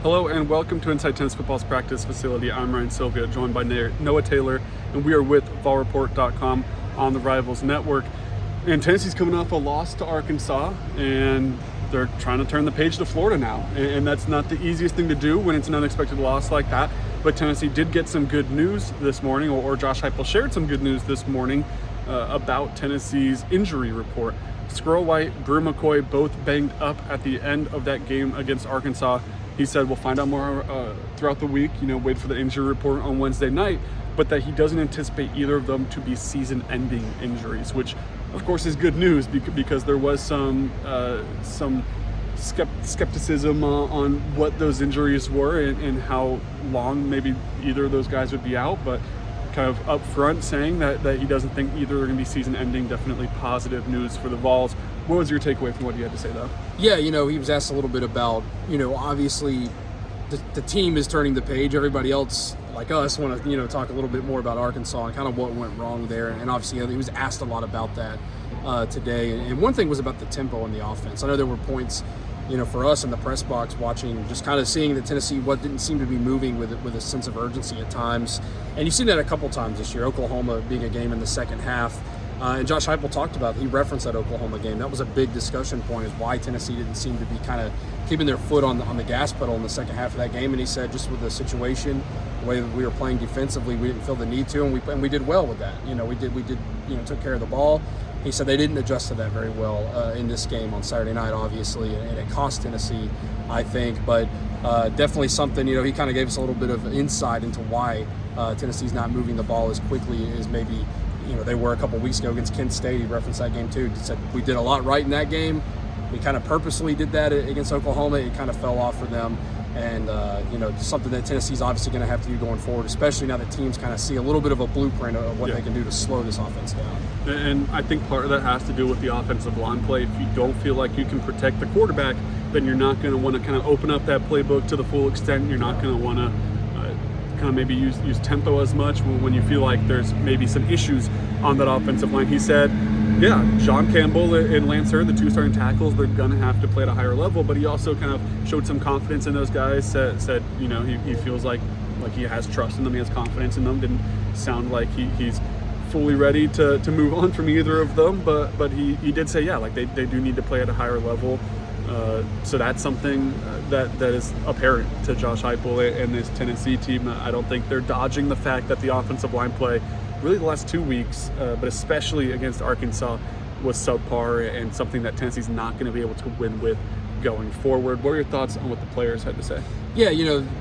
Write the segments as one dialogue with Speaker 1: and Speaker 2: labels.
Speaker 1: Hello and welcome to Inside Tennis Football's practice facility. I'm Ryan Sylvia, joined by Noah Taylor, and we are with VolReport.com on the Rivals Network. And Tennessee's coming off a loss to Arkansas, and they're trying to turn the page to Florida now. And that's not the easiest thing to do when it's an unexpected loss like that. But Tennessee did get some good news this morning, or Josh Heupel shared some good news this morning about Tennessee's injury report. Squirrel White, Brew McCoy, both banged up at the end of that game against Arkansas. He said we'll find out more throughout the week, wait for the injury report on Wednesday night, but that he doesn't anticipate either of them to be season-ending injuries, which of course is good news because there was some skepticism on what those injuries were and how long maybe either of those guys would be out, but kind of up front saying that he doesn't think either are going to be season-ending. Definitely positive news for the Vols. What was your takeaway from what you had to say, though?
Speaker 2: Yeah, he was asked a little bit about, obviously the team is turning the page. Everybody else, like us, want to, talk a little bit more about Arkansas and kind of what went wrong there. And obviously, he was asked a lot about that today. And one thing was about the tempo in the offense. I know there were points, for us in the press box watching, just kind of seeing that Tennessee didn't seem to be moving with a sense of urgency at times. And you've seen that a couple times this year, Oklahoma being a game in the second half. And Josh Heupel talked about, he referenced that Oklahoma game. That was a big discussion point, is why Tennessee didn't seem to be kind of keeping their foot on the gas pedal in the second half of that game. And he said just with the situation, the way that we were playing defensively, we didn't feel the need to, and we did well with that. We did took care of the ball. He said they didn't adjust to that very well in this game on Saturday night, obviously, and it cost Tennessee, I think. But definitely something, he kind of gave us a little bit of insight into why Tennessee's not moving the ball as quickly as maybe they were a couple weeks ago against Kent State. He referenced that game too. He said we did a lot right in that game. We kind of purposely did that against Oklahoma. It kind of fell off for them. And, something that Tennessee's obviously going to have to do going forward, especially now that teams kind of see a little bit of a blueprint of what they can do to slow this offense down.
Speaker 1: And I think part of that has to do with the offensive line play. If you don't feel like you can protect the quarterback, then you're not going to want to kind of open up that playbook to the full extent. You're not going to want to kind of maybe use tempo as much when you feel like there's maybe some issues on that offensive line. He said, yeah, John Campbell and Lance Hurd, the two starting tackles, they're going to have to play at a higher level, but he also kind of showed some confidence in those guys, said he feels like he has trust in them, he has confidence in them. Didn't sound like he's fully ready to move on from either of them, but he did say, yeah, like they do need to play at a higher level. So that's something that is apparent to Josh Heupel and this Tennessee team. I don't think they're dodging the fact that the offensive line play really the last 2 weeks, but especially against Arkansas, was subpar and something that Tennessee's not going to be able to win with going forward. What are your thoughts on what the players had to say?
Speaker 2: Yeah,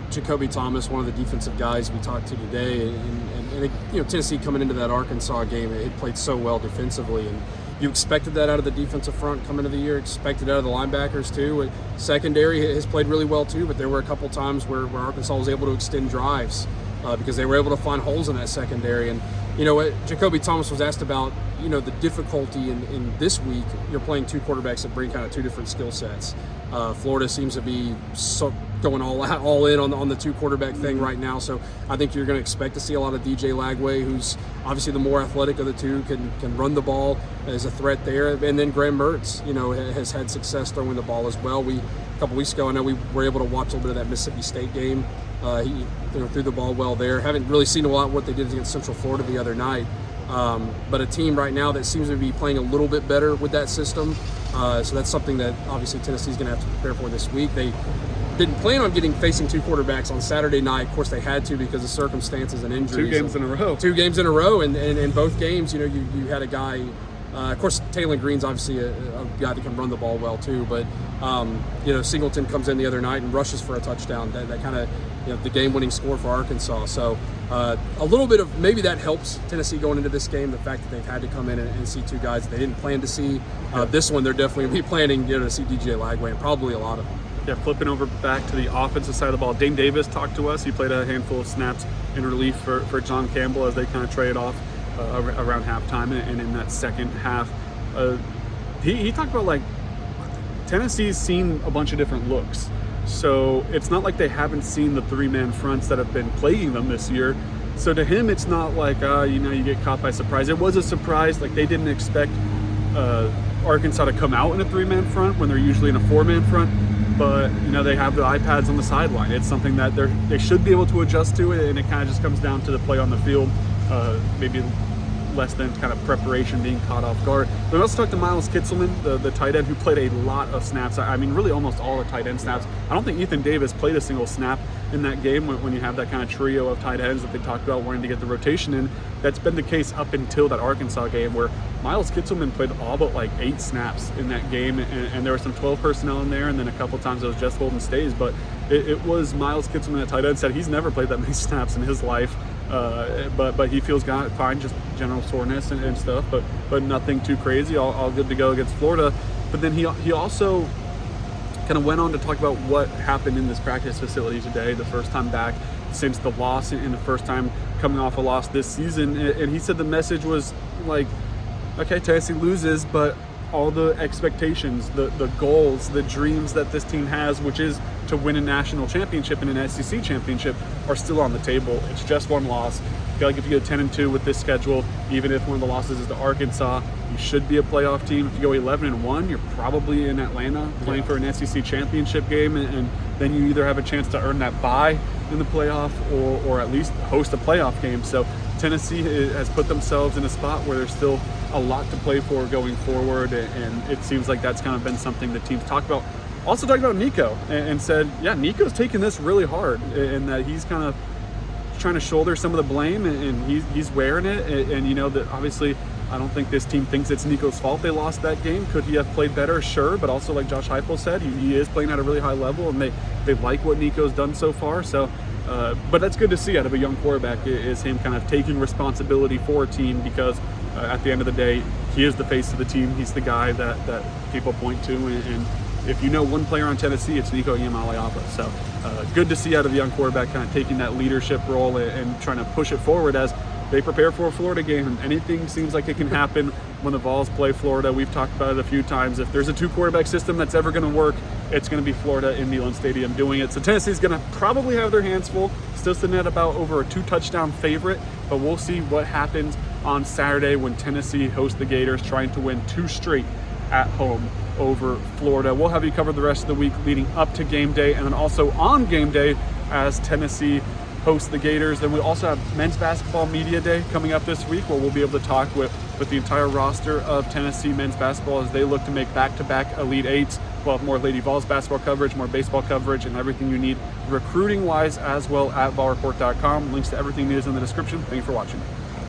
Speaker 2: Jacoby Thomas, one of the defensive guys we talked to today, and Tennessee coming into that Arkansas game, it played so well defensively, and you expected that out of the defensive front coming into the year, expected out of the linebackers too. Secondary has played really well too, but there were a couple times where Arkansas was able to extend drives because they were able to find holes in that secondary. And Jacoby Thomas was asked about, the difficulty in this week. You're playing two quarterbacks that bring kind of two different skill sets. Florida seems to be going all in on the two quarterback thing right now. So I think you're going to expect to see a lot of DJ Lagway, who's obviously the more athletic of the two, can run the ball as a threat there. And then Graham Mertz, has had success throwing the ball as well. A couple weeks ago, I know we were able to watch a little bit of that Mississippi State game. He threw the ball well there. Haven't really seen a lot of what they did against Central Florida the other night. But a team right now that seems to be playing a little bit better with that system. So that's something that obviously Tennessee's going to have to prepare for this week. They didn't plan on facing two quarterbacks on Saturday night. Of course, they had to because of circumstances and injuries.
Speaker 1: 2 games in a row.
Speaker 2: 2 games in a row, and in both games, you had a guy. Of course, Taylor Green's obviously a guy that can run the ball well too. But Singleton comes in the other night and rushes for a touchdown. That kind of the game-winning score for Arkansas. So a little bit of maybe that helps Tennessee going into this game. The fact that they've had to come in and see two guys that they didn't plan to see. This one, they're definitely planning to see DJ Lagway, and probably a lot of them.
Speaker 1: Yeah, flipping over back to the offensive side of the ball, Dane Davis talked to us. He played a handful of snaps in relief for John Campbell as they kind of traded off around halftime and in that second half. He talked about Tennessee's seen a bunch of different looks. So it's not like they haven't seen the 3-man fronts that have been plaguing them this year. So to him, it's not like, you get caught by surprise. It was a surprise. They didn't expect Arkansas to come out in a 3-man front when they're usually in a 4-man front. but they have the iPads on the sideline. It's something that they should be able to adjust to, and it kind of just comes down to the play on the field, maybe less than kind of preparation, being caught off guard. But we also talked to Miles Kitselman, the tight end, who played a lot of snaps. I mean, really almost all the tight end snaps. I don't think Ethan Davis played a single snap in that game when you have that kind of trio of tight ends that they talked about wanting to get the rotation in. That's been the case up until that Arkansas game, where Miles Kitselman played all but like 8 snaps in that game, and there were some 12 personnel in there, and then a couple times it was just holding stays. But it was Miles Kitselman, that tight end, said he's never played that many snaps in his life. But he feels fine, just general soreness and stuff, but nothing too crazy, all good to go against Florida. But then he also kind of went on to talk about what happened in this practice facility today, the first time back since the loss and the first time coming off a loss this season. And he said the message was like, okay, Tennessee loses, but all the expectations, the goals, the dreams that this team has, which is to win a national championship and an SEC championship, are still on the table. It's just one loss. I feel like if you go 10-2 with this schedule, even if one of the losses is to Arkansas, you should be a playoff team. If you go 11-1, you're probably in Atlanta playing for an SEC championship game, and then you either have a chance to earn that bye in the playoff or at least host a playoff game. So Tennessee has put themselves in a spot where there's still a lot to play for going forward, and it seems like that's kind of been something the team's talked about. Also talked about Nico and said, yeah, Nico's taking this really hard, and that he's kind of trying to shoulder some of the blame, and he's wearing it. And that obviously I don't think this team thinks it's Nico's fault they lost that game. Could he have played better? Sure, but also like Josh Heupel said, he is playing at a really high level, and they like what Nico's done so far. So, but that's good to see out of a young quarterback, is him kind of taking responsibility for a team, because at the end of the day, he is the face of the team. He's the guy that people point to, and if you know one player on Tennessee, it's Nico Iamaleava. So good to see out of a young quarterback kind of taking that leadership role and trying to push it forward as they prepare for a Florida game. And anything seems like it can happen when the Vols play Florida. We've talked about it a few times. If there's a 2-quarterback system that's ever going to work, it's going to be Florida in Neyland Stadium doing it. So Tennessee's going to probably have their hands full. Still sitting at about over a 2-touchdown favorite, but we'll see what happens on Saturday when Tennessee hosts the Gators, trying to win 2 straight at home over Florida. We'll have you covered the rest of the week leading up to game day, and then also on game day as Tennessee hosts the Gators. Then we also have men's basketball media day coming up this week, where we'll be able to talk with the entire roster of Tennessee men's basketball as they look to make back-to-back Elite Eights. We'll have more Lady Vols basketball coverage, more baseball coverage, and everything you need recruiting-wise as well at VolReport.com. Links to everything is in the description. Thank you for watching.